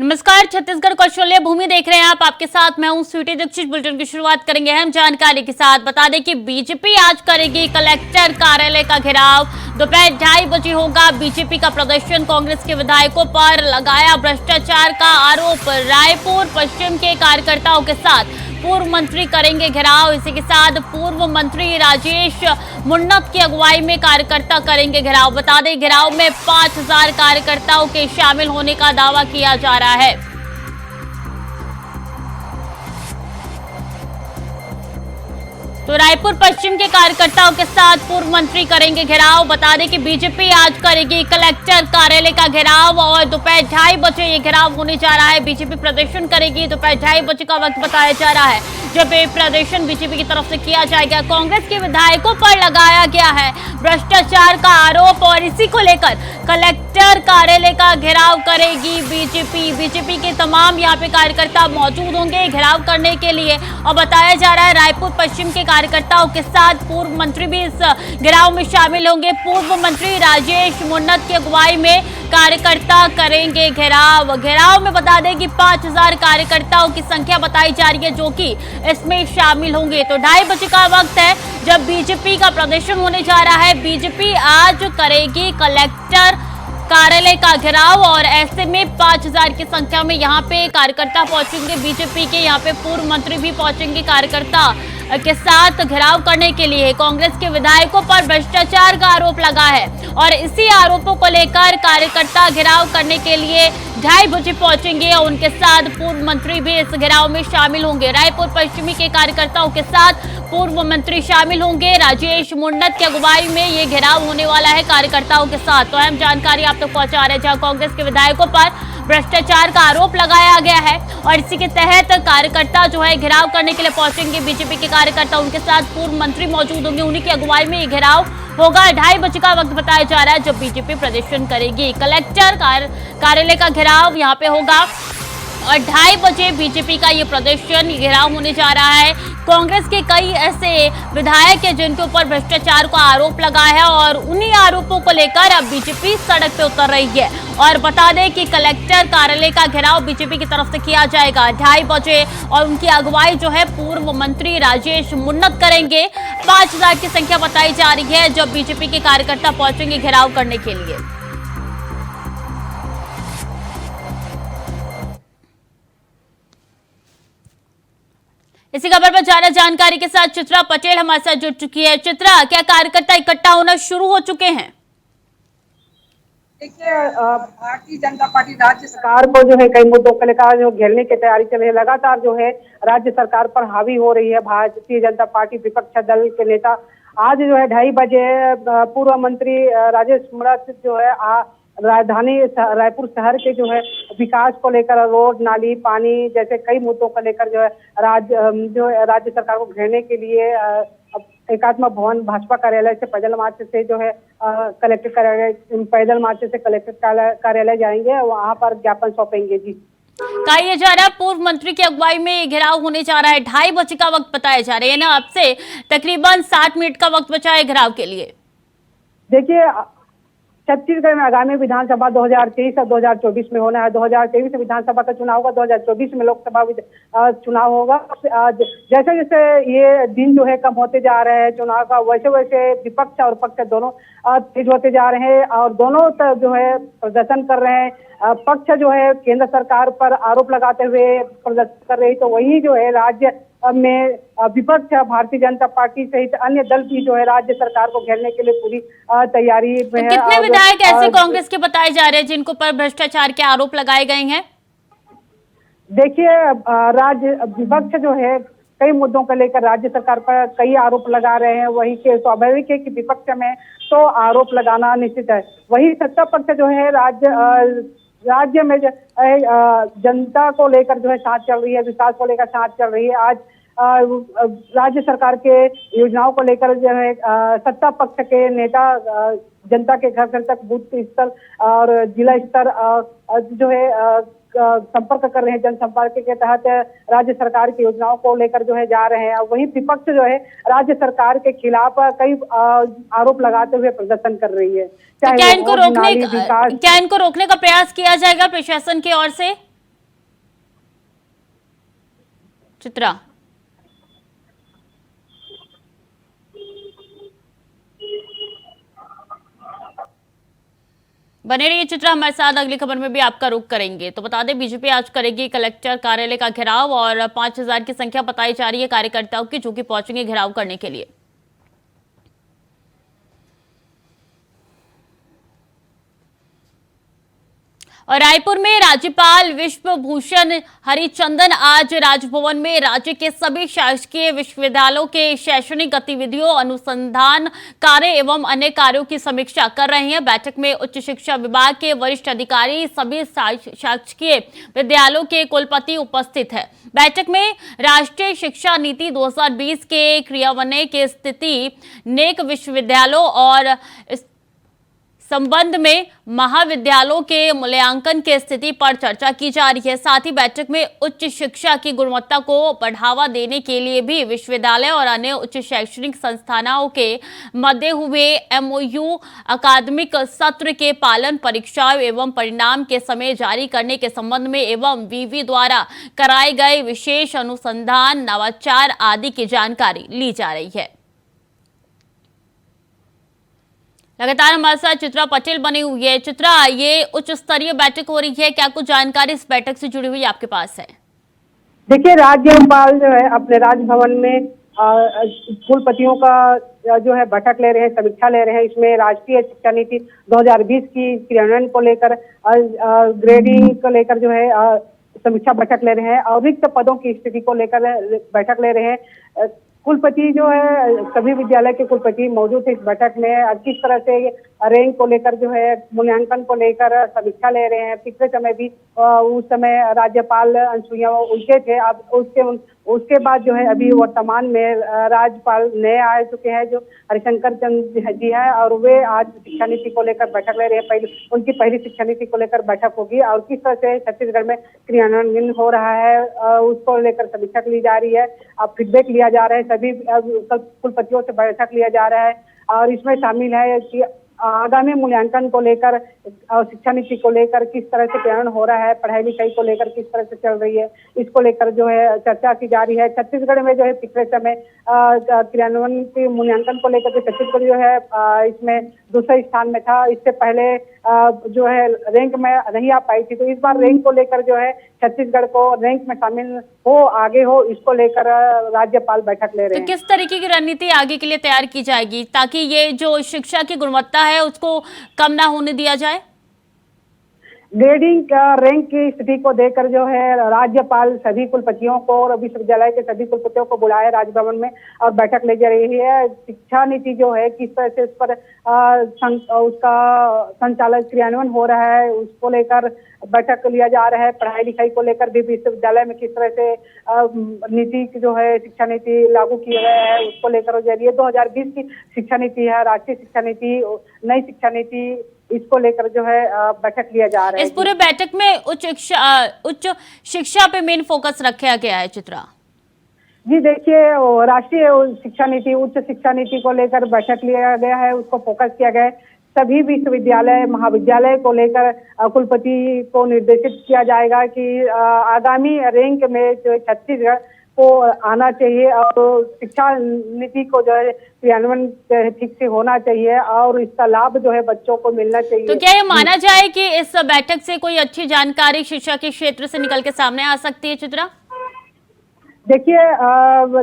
नमस्कार, छत्तीसगढ़ कौशल्य भूमि देख रहे हैं आप। आपके साथ मैं हूं स्वीटी दीक्षित। बुलेटिन की शुरुआत करेंगे अहम जानकारी के साथ। बता दें कि बीजेपी आज करेगी कलेक्टर कार्यालय का घेराव। दोपहर 2:30 बजे होगा बीजेपी का प्रदर्शन। कांग्रेस के विधायकों पर लगाया भ्रष्टाचार का आरोप। रायपुर पश्चिम के कार्यकर्ताओं के साथ पूर्व मंत्री करेंगे घेराव। इसी के साथ पूर्व मंत्री राजेश मुन्नत की अगुवाई में कार्यकर्ता करेंगे घेराव। बता दें घेराव में 5000 कार्यकर्ताओं के शामिल होने का दावा किया जा रहा है। तो रायपुर पश्चिम के कार्यकर्ताओं के साथ पूर्व मंत्री करेंगे घेराव। बता दें कि बीजेपी आज करेगी कलेक्टर कार्यालय का घेराव और दोपहर 2:30 बजे ये घेराव होने जा रहा है। बीजेपी प्रदर्शन करेगी। दोपहर 2:30 बजे का वक्त बताया जा रहा है जब ये प्रदर्शन बीजेपी की तरफ से किया जाएगा। कांग्रेस के विधायकों पर लगाया गया है भ्रष्टाचार का आरोप और इसी को लेकर कलेक्टर कार्यालय का घेराव करेगी बीजेपी। बीजेपी के तमाम यहाँ पे कार्यकर्ता मौजूद होंगे घेराव करने के लिए। और बताया जा रहा है रायपुर पश्चिम के कार्यकर्ताओं के साथ पूर्व मंत्री भी इस घेराव में शामिल होंगे। पूर्व मंत्री राजेश मुन्नत की अगुवाई में कार्यकर्ता करेंगे घेराव। घेराव में बता दें कि 5000 कार्यकर्ताओं की संख्या बताई जा रही है जो कि इसमें शामिल होंगे। तो 2:30 बजे का वक्त है जब बीजेपी का प्रदर्शन होने जा रहा है। बीजेपी आज करेगी कलेक्टर कार्यालय का घेराव और ऐसे में 5000 की संख्या में यहाँ पे कार्यकर्ता पहुंचेंगे। बीजेपी के यहाँ पे पूर्व मंत्री भी पहुंचेंगे कार्यकर्ता के साथ घेराव करने के लिए। कांग्रेस के विधायकों पर भ्रष्टाचार का आरोप लगा है और इसी आरोपों को लेकर कार्यकर्ता घेराव करने के लिए 2:30 बजे पहुंचेंगे और उनके साथ पूर्व मंत्री भी इस घेराव में शामिल होंगे। रायपुर पश्चिमी के कार्यकर्ताओं के साथ पूर्व मंत्री शामिल होंगे। राजेश मुन्नत की अगुवाई में ये घेराव होने वाला है कार्यकर्ताओं के साथ। तो अहम जानकारी आप तक पहुंचा रहे हैं जहां कांग्रेस के विधायकों पर भ्रष्टाचार का आरोप लगाया गया है और इसी के तहत कार्यकर्ता जो है घेराव करने के लिए पहुंचेंगे। बीजेपी के कार्यकर्ता उनके साथ पूर्व मंत्री मौजूद होंगे, उन्हीं की अगुवाई में ये घेराव होगा। 2:30 बजे का वक्त बताया जा रहा है जब बीजेपी प्रदर्शन करेगी। कलेक्टर कार्यालय का घेराव यहाँ पे होगा और 2:30 बजे बीजेपी का ये प्रदर्शन घेराव होने जा रहा है। कांग्रेस के कई ऐसे विधायक हैं जिनके ऊपर भ्रष्टाचार का आरोप लगा है और उन्हीं आरोपों को लेकर अब बीजेपी सड़क पे उतर रही है। और बता दें कि कलेक्टर कार्यालय का घेराव बीजेपी की तरफ से किया जाएगा 2:30 बजे और उनकी अगुवाई जो है पूर्व मंत्री राजेश मुन्नत करेंगे। 5000 की संख्या बताई जा रही है जब बीजेपी के कार्यकर्ता पहुंचेंगे घेराव करने के लिए। इसी खबर पर ज्यादा जानकारी के साथ चित्रा पटेल हमारे साथ जुड़ चुकी है। चित्रा, क्या कार्यकर्ता इकट्ठा होना शुरू हो चुके हैं? देखिए, भारतीय जनता पार्टी राज्य सरकार को जो है कई मुद्दों को लेकर जो घेरने की तैयारी चल रही है। लगातार जो है राज्य सरकार पर हावी हो रही है भारतीय जनता पार्टी विपक्ष दल के नेता। आज जो है 2:30 बजे पूर्व मंत्री राजेश मुन्नत जो है राजधानी रायपुर शहर के जो है विकास को लेकर रोड नाली पानी जैसे कई मुद्दों को लेकर जो है राज्य सरकार को घेरने के लिए एकात्म भवन भाजपा कार्यालय से पैदल मार्च से जो है कलेक्टर कार्यालय पैदल मार्च से कलेक्टर कार्यालय जाएंगे, वहां पर ज्ञापन सौंपेंगे। जी, कहा यह जा रहा है पूर्व मंत्री की अगुवाई में घेराव होने जा रहा है। 2:30 बजे का वक्त बताया जा रहा है ना, आपसे तकरीबन 60 मिनट का वक्त बचा है घेराव के लिए। देखिए, छत्तीसगढ़ में आगामी विधानसभा 2023 और 2024 में होना है। 2023 में विधानसभा का चुनाव होगा, 2024 में लोकसभा चुनाव होगा। जैसे जैसे ये दिन जो है कम होते जा रहे हैं चुनाव का, वैसे वैसे विपक्ष और पक्ष दोनों तेज होते जा रहे हैं और दोनों जो है प्रदर्शन कर रहे हैं। पक्ष जो है केंद्र सरकार पर आरोप लगाते हुए प्रदर्शन कर रही है, तो वही जो है राज्य में विपक्ष भारतीय जनता पार्टी सहित अन्य दल भी जो है राज्य सरकार को घेरने के लिए पूरी तैयारी में है। कितने विधायक ऐसे कांग्रेस के बताए जा रहे हैं जिनको पर भ्रष्टाचार के आरोप लगाए गए हैं? देखिए, राज्य विपक्ष जो है कई मुद्दों को लेकर राज्य सरकार पर कई आरोप लगा रहे हैं। वही के स्वाभाविक है कि विपक्ष में तो आरोप लगाना निश्चित है। वही सत्ता पक्ष जो है राज्य में जनता को लेकर जो है साथ चल रही है, विकास को लेकर साथ चल रही है। आज राज्य सरकार के योजनाओं को लेकर जो है सत्ता पक्ष के नेता जनता के घर घर तक बूथ स्तर और जिला स्तर जो है संपर्क कर रहे हैं। जनसंपर्क के तहत राज्य सरकार की योजनाओं को लेकर जो है जा रहे हैं। वहीं विपक्ष जो है राज्य सरकार के खिलाफ कई आरोप लगाते हुए प्रदर्शन कर रही है। तो क्या इनको रोकने का प्रयास किया जाएगा प्रशासन की ओर से? चित्रा। बने रहिए चित्रा हमारे साथ, अगली खबर में भी आपका रुख करेंगे। तो बता दें, बीजेपी आज करेगी कलेक्टर कार्यालय का घेराव और 5000 की संख्या बताई जा रही है कार्यकर्ताओं की, जो कि पहुंचेंगे घेराव करने के लिए। और रायपुर में राज्यपाल विश्वभूषण हरिचंदन आज राजभवन में राज्य के सभी शासकीय विश्वविद्यालयों के शैक्षणिक गतिविधियों, अनुसंधान कार्य एवं अन्य कार्यों की समीक्षा कर रहे हैं। बैठक में उच्च शिक्षा विभाग के वरिष्ठ अधिकारी, सभी शासकीय विद्यालयों के कुलपति उपस्थित है। बैठक में राष्ट्रीय शिक्षा नीति 2020 के क्रियान्वयन की स्थिति, नेक विश्वविद्यालयों और संबंध में महाविद्यालयों के मूल्यांकन की स्थिति पर चर्चा की जा रही है। साथ ही बैठक में उच्च शिक्षा की गुणवत्ता को बढ़ावा देने के लिए भी विश्वविद्यालय और अन्य उच्च शैक्षणिक संस्थानों के मध्य हुए एमओयू, अकादमिक सत्र के पालन, परीक्षाओं एवं परिणाम के समय जारी करने के संबंध में एवं विवि द्वारा कराए गए विशेष अनुसंधान, नवाचार आदि की जानकारी ली जा रही है। लगातार हमारे साथ चित्रा पटेल बनी हुई है। चित्रा, ये उच्च स्तरीय बैठक हो रही है, क्या कुछ जानकारी इस बैठक से जुड़ी हुई आपके पास है? देखिए, राज्यपाल जो है अपने राजभवन में कुलपतियों का जो है बैठक ले रहे हैं, समीक्षा ले रहे हैं। इसमें राष्ट्रीय शिक्षा नीति 2020 की क्रियान्वयन को लेकर, ग्रेडिंग को लेकर जो है समीक्षा बैठक ले रहे हैं और रिक्त पदों की स्थिति को लेकर बैठक ले रहे हैं। कुलपति जो है, सभी विद्यालय के कुलपति मौजूद थे इस बैठक में। किस तरह से रैंक को लेकर जो है, मूल्यांकन को लेकर समीक्षा ले रहे हैं। पिछले समय भी उस समय राज्यपाल अनुसुईया उनके थे, अब उसके बाद जो है अभी वर्तमान में राज्यपाल नए आ चुके हैं जो हरिशंकर चंद्र जी है, और वे आज शिक्षा नीति को लेकर बैठक ले रहे हैं। उनकी पहली शिक्षा नीति को लेकर बैठक होगी और किस तरह से छत्तीसगढ़ में क्रियान्वयन हो रहा है उसको लेकर समीक्षा ली जा रही है। अब फीडबैक लिया जा रहा है, सभी कुलपतियों से बैठक लिया जा रहा है और इसमें शामिल है कि आगामी मूल्यांकन को लेकर और शिक्षा नीति को लेकर किस तरह से क्रियान्वयन हो रहा है, पढ़ाई लिखाई को लेकर किस तरह से चल रही है, इसको लेकर जो है चर्चा की जा रही है। छत्तीसगढ़ में जो है पिछले समय क्रियान्वयन के मूल्यांकन को लेकर छत्तीसगढ़ जो है इसमें दूसरे स्थान में था। इससे पहले जो है रैंक में नहीं आ पाई थी, तो इस बार रैंक को लेकर जो है छत्तीसगढ़ को रैंक में शामिल हो, आगे हो, इसको लेकर राज्यपाल बैठक ले रहे हैं। तो किस तरीके की रणनीति आगे के लिए तैयार की जाएगी ताकि ये जो शिक्षा की गुणवत्ता है उसको कम ना होने दिया जाए? ग्रेडिंग रैंक की स्थिति को देखकर जो है राज्यपाल सभी कुलपतियों को और विश्वविद्यालय के सभी कुलपतियों को बुलाया राजभवन में और बैठक ले जा रही है। शिक्षा नीति जो है किस तरह से उस पर उसका संचालन क्रियान्वयन हो रहा है उसको लेकर बैठक लिया जा रहा है। पढ़ाई लिखाई को लेकर भी विश्वविद्यालय में किस तरह से नीति जो है शिक्षा नीति लागू किए गए है उसको लेकर हो जा रही है। 2020 की शिक्षा नीति है, राष्ट्रीय शिक्षा नीति, नई शिक्षा नीति, इसको लेकर जो है बैठक लिया जा रहा है। इस पूरे बैठक में उच्च शिक्षा पे मेन फोकस रखा गया है। चित्रा जी, देखिए, राष्ट्रीय शिक्षा नीति, उच्च शिक्षा नीति को लेकर बैठक लिया गया है, उसको फोकस किया गया है। सभी विश्वविद्यालय, महाविद्यालय को लेकर कुलपति को निर्देशित किया जाएगा कि आगामी रैंक में जो छत्तीसगढ़ को आना चाहिए और शिक्षा नीति को जो है क्रियान्वयन ठीक से होना चाहिए और इसका लाभ जो है बच्चों को मिलना चाहिए। तो क्या ये माना जाए कि इस बैठक से कोई अच्छी जानकारी शिक्षा के क्षेत्र से निकल के सामने आ सकती है? चित्रा, देखिए,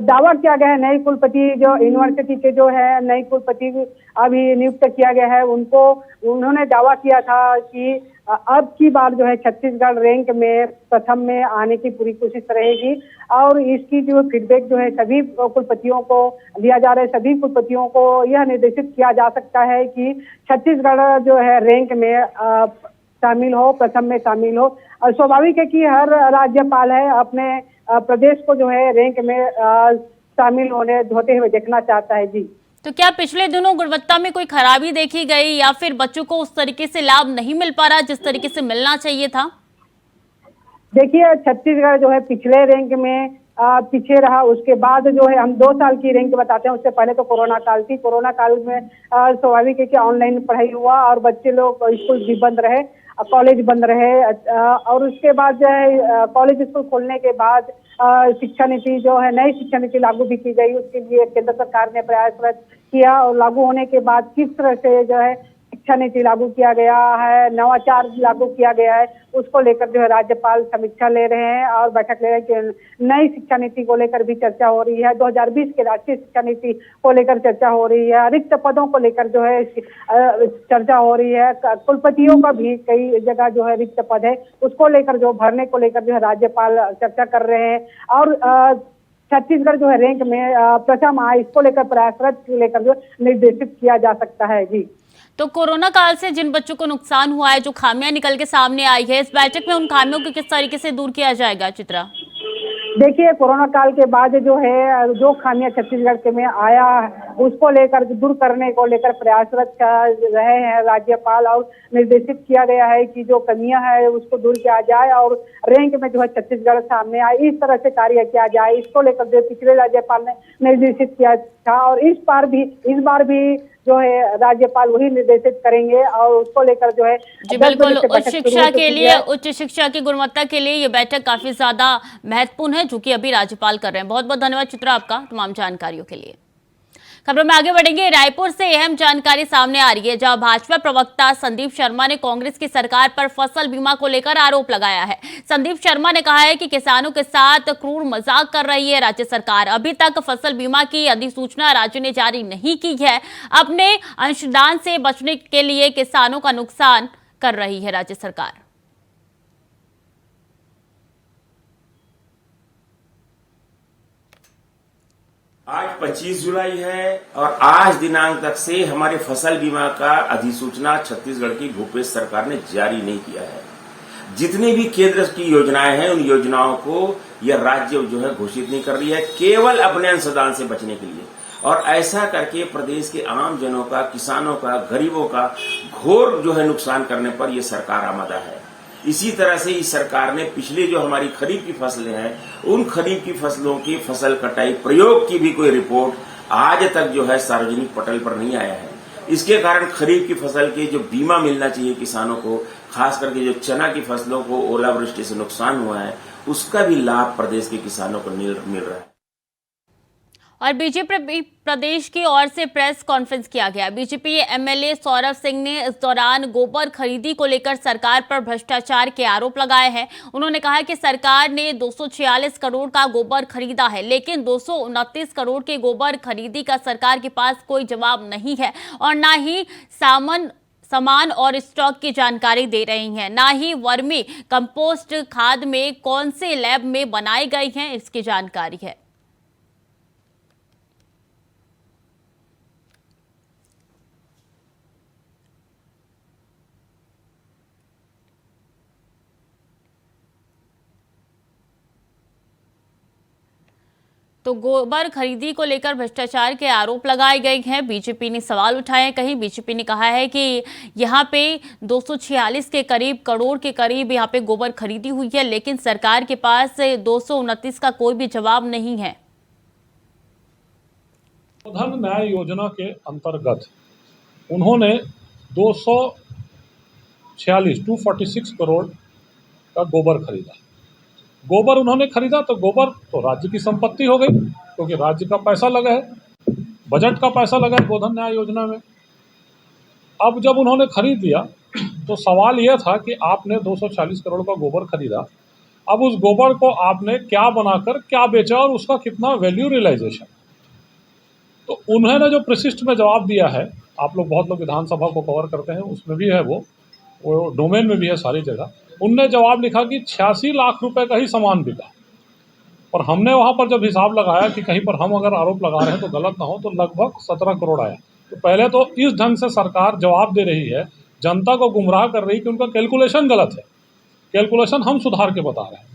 दावा किया गया है नई कुलपति जो यूनिवर्सिटी के जो है नई कुलपति अभी नियुक्त किया गया है, उन्होंने दावा किया था कि अब की बार जो है छत्तीसगढ़ रैंक में प्रथम में आने की पूरी कोशिश रहेगी और इसकी जो फीडबैक जो है सभी कुलपतियों को दिया जा रहा है। सभी कुलपतियों को यह निर्देशित किया जा सकता है कि छत्तीसगढ़ जो है रैंक में शामिल हो, प्रथम में शामिल हो। और स्वाभाविक है कि हर राज्यपाल है अपने प्रदेश को जो है रैंक में शामिल होते हुए देखना चाहता है। जी, तो क्या पिछले दिनों गुणवत्ता में कोई खराबी देखी गई या फिर बच्चों को उस तरीके से लाभ नहीं मिल पा रहा जिस तरीके से मिलना चाहिए था? देखिए, छत्तीसगढ़ जो है पिछले रैंक में पीछे रहा, उसके बाद जो है हम 2 साल की रैंक बताते हैं। उससे पहले तो कोरोना काल थी, कोरोना काल में स्वाभाविक है कि ऑनलाइन पढ़ाई हुआ और बच्चे लोग स्कूल भी बंद रहे कॉलेज बंद रहे। और उसके बाद जो है कॉलेज स्कूल खोलने के बाद शिक्षा नीति जो है, नई शिक्षा नीति लागू भी की गई। उसके लिए केंद्र सरकार ने प्रयासरत किया और लागू होने के बाद किस तरह से जो है शिक्षा नीति लागू किया गया है, नवाचार लागू किया गया है, उसको लेकर जो है राज्यपाल समीक्षा ले रहे हैं और बैठक ले रहे हैं कि नई शिक्षा नीति को लेकर भी चर्चा हो रही है। 2020 के राष्ट्रीय शिक्षा नीति को लेकर चर्चा हो रही है। रिक्त पदों को लेकर जो है चर्चा हो रही है। कुलपतियों का भी कई जगह जो है रिक्त पद है, उसको लेकर जो भरने को लेकर जो है राज्यपाल चर्चा कर रहे हैं। और छत्तीसगढ़ जो है रैंक में प्रथम आए, इसको लेकर प्रयासरत लेकर जो निर्देशित किया जा सकता है। जी, तो कोरोना काल से जिन बच्चों को नुकसान हुआ है, जो खामियां निकल के सामने आई है, इस बैठक में उन खामियों को किस तरीके से दूर किया जाएगा? चित्रा, देखिए, कोरोना काल के बाद जो है जो खामियां छत्तीसगढ़ के में आया उसको लेकर दूर करने को लेकर प्रयासरत कर रहे हैं राज्यपाल और निर्देशित किया गया है कि जो कमियां है उसको दूर किया जाए और रैंक में जो है छत्तीसगढ़ सामने आए, इस तरह से कार्य किया जाए। इसको लेकर जो पिछले राज्यपाल ने निर्देशित किया था और इस बार भी जो है राज्यपाल वही निर्देशित करेंगे और उसको लेकर जो है जी बिल्कुल, उच्च शिक्षा के लिए, उच्च शिक्षा की गुणवत्ता के लिए ये बैठक काफी ज्यादा महत्वपूर्ण है, जो कि अभी राज्यपाल कर रहे हैं। बहुत बहुत धन्यवाद चित्रा आपका तमाम जानकारियों के लिए। खबरों में आगे बढ़ेंगे। रायपुर से अहम जानकारी सामने आ रही है, जहां भाजपा प्रवक्ता संदीप शर्मा ने कांग्रेस की सरकार पर फसल बीमा को लेकर आरोप लगाया है। संदीप शर्मा ने कहा है कि किसानों के साथ क्रूर मजाक कर रही है राज्य सरकार। अभी तक फसल बीमा की अधिसूचना राज्य ने जारी नहीं की है। अपने अंशदान से बचने के लिए किसानों का नुकसान कर रही है राज्य सरकार। आज 25 जुलाई है और आज दिनांक तक से हमारे फसल बीमा का अधिसूचना छत्तीसगढ़ की भूपेश सरकार ने जारी नहीं किया है। जितनी भी केंद्र की योजनाएं हैं, उन योजनाओं को यह राज्य जो है घोषित नहीं कर रही है, केवल अपने अंशदान से बचने के लिए। और ऐसा करके प्रदेश के आम जनों का, किसानों का, गरीबों का घोर जो है नुकसान करने पर यह सरकार आमादा है। इसी तरह से इस सरकार ने पिछले जो हमारी खरीफ की फसलें हैं, उन खरीफ की फसलों की फसल कटाई प्रयोग की भी कोई रिपोर्ट आज तक जो है सार्वजनिक पटल पर नहीं आया है। इसके कारण खरीफ की फसल के जो बीमा मिलना चाहिए किसानों को, खास करके जो चना की फसलों को ओलावृष्टि से नुकसान हुआ है, उसका भी लाभ प्रदेश के किसानों को मिल रहा है। और बीजेपी प्रदेश की ओर से प्रेस कॉन्फ्रेंस किया गया। बीजेपी एमएलए सौरभ सिंह ने इस दौरान गोबर खरीदी को लेकर सरकार पर भ्रष्टाचार के आरोप लगाए हैं। उन्होंने कहा कि सरकार ने 246 करोड़ का गोबर खरीदा है, लेकिन 229 करोड़ के गोबर खरीदी का सरकार के पास कोई जवाब नहीं है और ना ही सामान और स्टॉक की जानकारी दे रही हैं, ना ही वर्मी कंपोस्ट खाद में कौन से लैब में बनाए गए हैं इसकी जानकारी है। तो गोबर खरीदी को लेकर भ्रष्टाचार के आरोप लगाए गए हैं। बीजेपी ने सवाल उठाए हैं। कहीं बीजेपी ने कहा है कि यहाँ पे 246 के करीब करोड़ के करीब यहाँ पे गोबर खरीदी हुई है, लेकिन सरकार के पास 229 का कोई भी जवाब नहीं है। धन न्याय योजना के अंतर्गत उन्होंने 246 करोड़ का गोबर खरीदा। गोबर उन्होंने खरीदा तो गोबर तो राज्य की संपत्ति हो गई, क्योंकि राज्य का पैसा लगा है, बजट का पैसा लगा है गोधन न्याय योजना में। अब जब उन्होंने खरीद लिया तो सवाल यह था कि आपने 240 करोड़ का गोबर खरीदा, अब उस गोबर को आपने क्या बनाकर क्या बेचा और उसका कितना वैल्यू रियलाइजेशन। तो उन्होंने जो प्रशिष्ट में जवाब दिया है, आप लोग बहुत लोग विधानसभा को कवर करते हैं, उसमें भी है, वो डोमेन में भी है सारी जगह। उनने जवाब लिखा कि 86 लाख रुपए का ही सामान बिका। और हमने वहाँ पर जब हिसाब लगाया कि कहीं पर हम अगर आरोप लगा रहे हैं तो गलत ना हो, तो लगभग 17 करोड़ आया। तो पहले तो इस ढंग से सरकार जवाब दे रही है, जनता को गुमराह कर रही है कि उनका कैलकुलेशन गलत है। कैलकुलेशन हम सुधार के बता रहे हैं।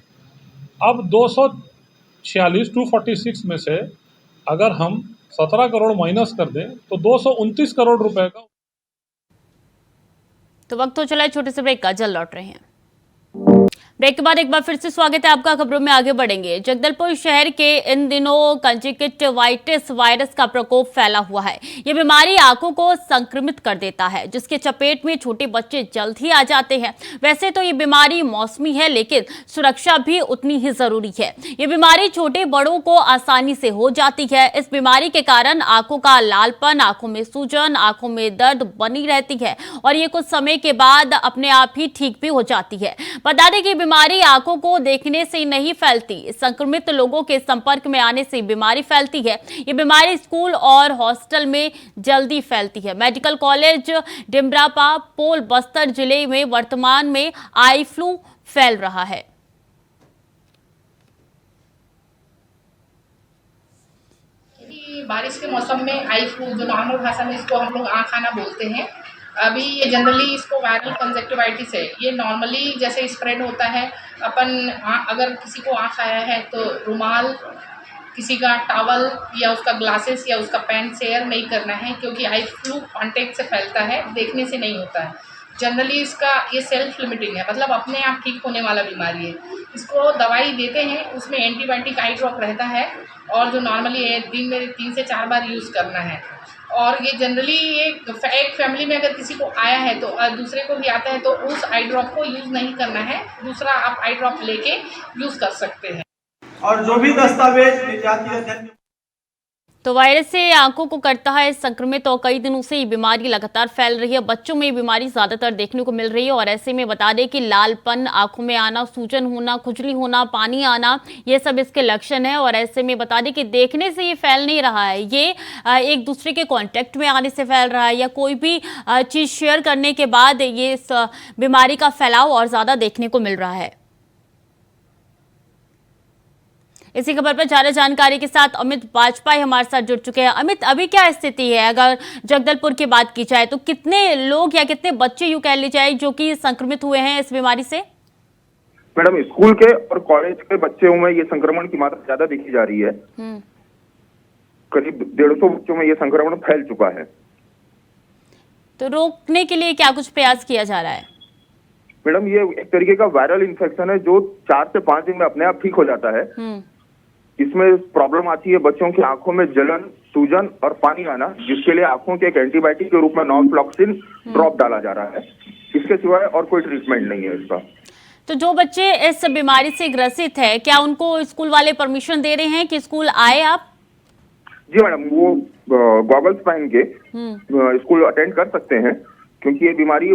अब 246 में से अगर हम 17 करोड़ माइनस कर दें तो 229 करोड़ रुपए का। तो वक्त हो चला है छोटे से ब्रेक का, जल्द लौट रहे हैं। ब्रेक के बाद एक बार फिर से स्वागत है आपका। खबरों में आगे बढ़ेंगे। जगदलपुर शहर के इन दिनों कंजक्टिवाइटिस वायरस का प्रकोप फैला हुआ है। ये बीमारी आंखों को संक्रमित कर देता है, जिसके चपेट में छोटे बच्चे जल्द ही आ जाते हैं। वैसे तो ये बीमारी मौसमी है, लेकिन सुरक्षा भी उतनी ही जरूरी है। ये बीमारी छोटे बड़ों को आसानी से हो जाती है। इस बीमारी के कारण आंखों का लालपन, आंखों में सूजन, आंखों में दर्द बनी रहती है और ये कुछ समय के बाद अपने आप ही ठीक भी हो जाती है। बता दें कि बीमारी आंखों को देखने से नहीं फैलती, संक्रमित लोगों के संपर्क में आने से बीमारी फैलती है। ये बीमारी स्कूल और हॉस्टल में जल्दी फैलती है। मेडिकल कॉलेज डिमरापा पोल बस्तर जिले में वर्तमान में आई फ्लू फैल रहा है। बारिश के मौसम में आई फ्लू, जो नॉर्मल भाषा में इसको हम लोग आँख आना बोलते हैं, अभी ये जनरली इसको वायरल कंजक्टिवाइटिस है। ये नॉर्मली जैसे स्प्रेड होता है, अगर किसी को आँख आया है तो रुमाल, किसी का टॉवल या उसका ग्लासेस या उसका पेन शेयर नहीं करना है, क्योंकि आई फ्लू कॉन्टेक्ट से फैलता है, देखने से नहीं होता है। जनरली इसका ये सेल्फ लिमिटिंग है, मतलब अपने आप ठीक होने वाला बीमारी है। इसको दवाई देते हैं, उसमें एंटीबायोटिक आई ड्रॉप रहता है और जो नॉर्मली दिन में 3 से 4 बार यूज़ करना है। और ये जनरली एक फैमिली में अगर किसी को आया है तो दूसरे को भी आता है, तो उस आई ड्रॉप को यूज़ नहीं करना है, दूसरा आप आई ड्रॉप लेके यूज़ कर सकते हैं। और जो भी दस्तावेज विद्यार्थी तो वायरस से आंखों को करता है संक्रमित और कई दिनों से ये बीमारी लगातार फैल रही है। बच्चों में ये बीमारी ज्यादातर देखने को मिल रही है और ऐसे में बता दें कि लालपन, आंखों में आना, सूजन होना, खुजली होना, पानी आना, ये सब इसके लक्षण है। और ऐसे में बता दें कि देखने से ये फैल नहीं रहा है, ये एक दूसरे के कांटेक्ट में आने से फैल रहा है या कोई भी चीज शेयर करने के बाद ये इस बीमारी का फैलाव और ज्यादा देखने को मिल रहा है। इसी खबर पर ज्यादा जानकारी के साथ अमित वाजपेयी हमारे साथ जुड़ चुके हैं। अमित, अभी क्या स्थिति है? अगर जगदलपुर की बात की जाए तो कितने लोग या कितने बच्चे यूं कह ली जाए जो कि संक्रमित हुए हैं इस बीमारी से? मैडम, स्कूल के और कॉलेज के बच्चों में ये संक्रमण की मात्रा ज्यादा देखी जा रही है। करीब 150 बच्चों में ये संक्रमण फैल चुका है। तो रोकने के लिए क्या कुछ प्रयास किया जा रहा है? मैडम, ये एक तरीके का वायरल इन्फेक्शन है जो 4 से 5 दिन में अपने आप ठीक हो जाता है। इसमें प्रॉब्लम आती है बच्चों की आंखों में जलन, सूजन और पानी आना, जिसके लिए आंखों के एक एंटीबायोटिक के रूप में नॉर्फ्लॉक्सिन ड्रॉप डाला जा रहा है। इसके सिवाय और कोई ट्रीटमेंट नहीं है इसका। तो जो बच्चे इस बीमारी से ग्रसित है, क्या उनको स्कूल वाले परमिशन दे रहे हैं कि स्कूल आए आप? जी मैडम, वो गॉगल्स पहन के स्कूल अटेंड कर सकते हैं, क्योंकि ये बीमारी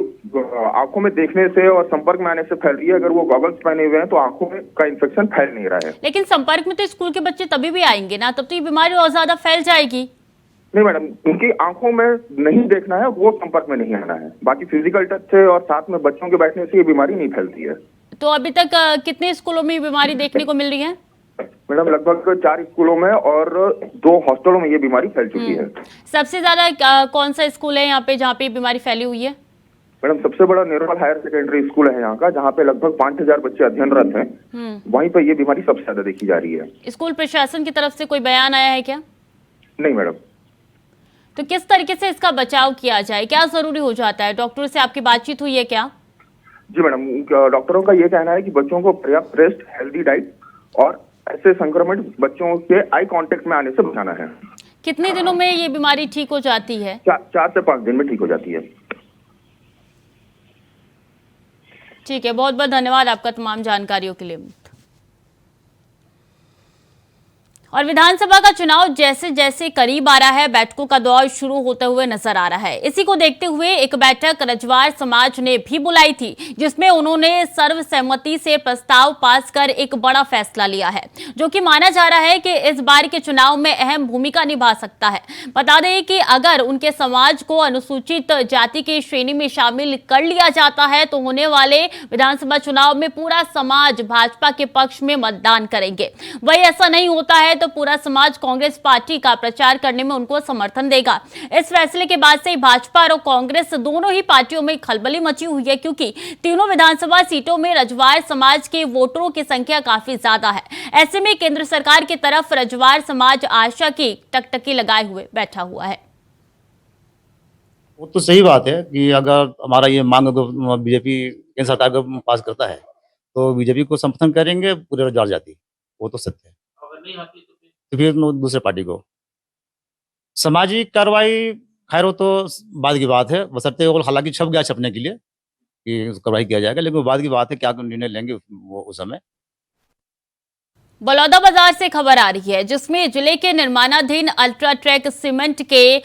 आंखों में देखने से और संपर्क में आने से फैल रही है। अगर वो गॉगल्स पहने हुए हैं तो आंखों में का इन्फेक्शन फैल नहीं रहा है। लेकिन संपर्क में तो स्कूल के बच्चे तभी भी आएंगे ना, तब तो ये बीमारी और ज्यादा फैल जाएगी। नहीं मैडम, उनकी आंखों में नहीं देखना है, वो संपर्क में नहीं आना है। बाकी फिजिकल टच से और साथ में बच्चों के बैठने से ये बीमारी नहीं फैलती है। तो अभी तक कितने स्कूलों में ये बीमारी देखने को मिल रही है? मैडम, लगभग 4 स्कूलों में और 2 हॉस्टलों में ये बीमारी फैल चुकी है। सबसे ज्यादा कौन सा स्कूल है यहाँ पे जहाँ पे बीमारी फैली हुई है? मैडम, सबसे बड़ा निर्मल हायर सेकेंडरी स्कूल है यहाँ का, जहाँ पे लगभग 5000 बच्चे अध्ययनरत हैं। वहीं पे ये बीमारी सबसे ज्यादा देखी जा रही है। स्कूल प्रशासन की तरफ से कोई बयान आया है क्या? नहीं मैडम। तो किस तरीके से इसका बचाव किया जाए, क्या जरूरी हो जाता है? डॉक्टरों से आपकी बातचीत हुई है क्या? जी मैडम, डॉक्टरों का ये कहना है कि बच्चों को पर्याप्त रेस्ट, हेल्दी डाइट और ऐसे संक्रमण बच्चों के आई कांटेक्ट में आने से बचाना है। कितने दिनों में ये बीमारी ठीक हो जाती है? 4 से 5 दिन में ठीक हो जाती है। ठीक है, बहुत बहुत धन्यवाद आपका तमाम जानकारियों के लिए। और विधानसभा का चुनाव जैसे जैसे करीब आ रहा है, बैठकों का दौर शुरू होते हुए नजर आ रहा है। इसी को देखते हुए एक बैठक रजवार समाज ने भी बुलाई थी, जिसमें उन्होंने सर्वसम्मति से प्रस्ताव पास कर एक बड़ा फैसला लिया है, जो कि माना जा रहा है कि इस बार के चुनाव में अहम भूमिका निभा सकता है। बता दें कि अगर उनके समाज को अनुसूचित जाति की श्रेणी में शामिल कर लिया जाता है तो होने वाले विधानसभा चुनाव में पूरा समाज भाजपा के पक्ष में मतदान करेंगे। वही ऐसा नहीं होता है तो पूरा समाज कांग्रेस पार्टी का प्रचार करने में उनको समर्थन देगा। इस फैसले के बाद से भाजपा और कांग्रेस दोनों ही पार्टियों में खलबली मची हुई है, क्योंकि तीनों विधानसभा सीटों में रजवार समाज के वोटरों की संख्या काफी ज्यादा है। ऐसे में केंद्र सरकार की तरफ रजवार समाज आशा की टकटकी लगाए हुए बैठा हुआ है। वो तो सही बात है कि अगर हमारा ये मांग बीजेपी केंद्र सरकार को पास करता है तो बीजेपी को समर्थन करेंगे पूरे जाट जाति, वो तो सत्य है। अगर नहीं आती तो फिर दूसरे पार्टी को सामाजिक कार्रवाई, खैर वो तो बाद की बात है, बशर्ते वो हालांकि छप गया छपने के लिए कि कार्रवाई किया जाएगा, लेकिन वो बाद की बात है, क्या निर्णय लेंगे वो उस समय। बलौदाबाजार से खबर आ रही है जिसमें जिले के निर्माणाधीन अल्ट्राटेक सीमेंट के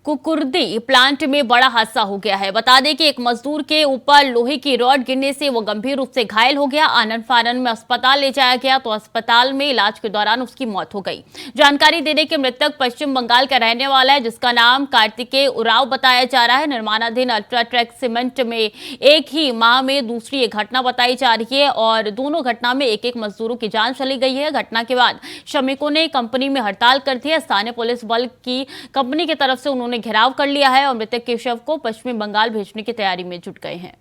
कुकुर्दी प्लांट में बड़ा हादसा हो गया है। बता दें कि एक मजदूर के ऊपर लोहे की रॉड गिरने से वो गंभीर रूप से घायल हो गया। आनंद फानन में अस्पताल ले जाया गया तो अस्पताल में इलाज के दौरान उसकी मौत हो गई। जानकारी देने के मृतक पश्चिम बंगाल का रहने वाला है जिसका नाम कार्तिकेय उराव बताया जा रहा है। निर्माणाधीन अल्ट्राटेक सीमेंट में एक ही माह में दूसरी एक घटना बताई जा रही है और दोनों घटना में एक एक मजदूरों की जान चली गई है। घटना के बाद श्रमिकों ने कंपनी में हड़ताल कर दी है। स्थानीय पुलिस बल की कंपनी की तरफ से उन्होंने घेराव कर लिया है और मृतक के शव को पश्चिमी बंगाल भेजने की तैयारी में जुट गए हैं।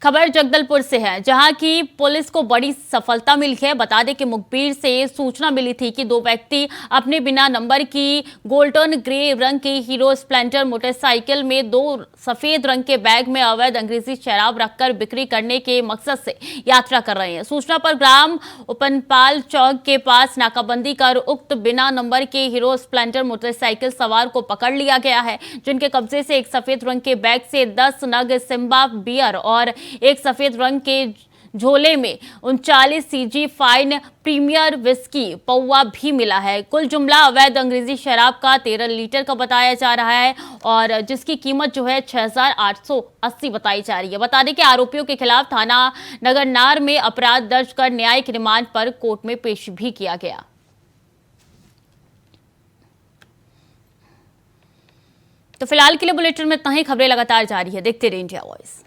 खबर जगदलपुर से है जहां की पुलिस को बड़ी सफलता मिली है। बता दें कि मुखबिर से सूचना मिली थी कि दो व्यक्ति अपने बिना नंबर की गोल्डन ग्रे रंग की हीरो स्प्लेंडर मोटरसाइकिल में दो सफेद रंग के बैग में अवैध अंग्रेजी शराब रखकर बिक्री करने के मकसद से यात्रा कर रहे हैं। सूचना पर ग्राम उपनपाल चौक के पास नाकाबंदी कर उक्त बिना नंबर के हीरो स्प्लेंडर मोटरसाइकिल सवार को पकड़ लिया गया है, जिनके कब्जे से एक सफेद रंग के बैग से 10 नग सिम्बा बियर और एक सफेद रंग के झोले में 39 सीजी फाइन प्रीमियर विस्की पौवा भी मिला है। कुल जुमला अवैध अंग्रेजी शराब का 13 लीटर का बताया जा रहा है और जिसकी कीमत जो है 6,880 बताई जा रही है। बता दें कि आरोपियों के खिलाफ थाना नगरनार में अपराध दर्ज कर न्यायिक रिमांड पर कोर्ट में पेश भी किया गया। तो फिलहाल के लिए बुलेटिन में इतना ही। खबरें लगातार जारी है, देखते रहिए इंडिया वॉइस।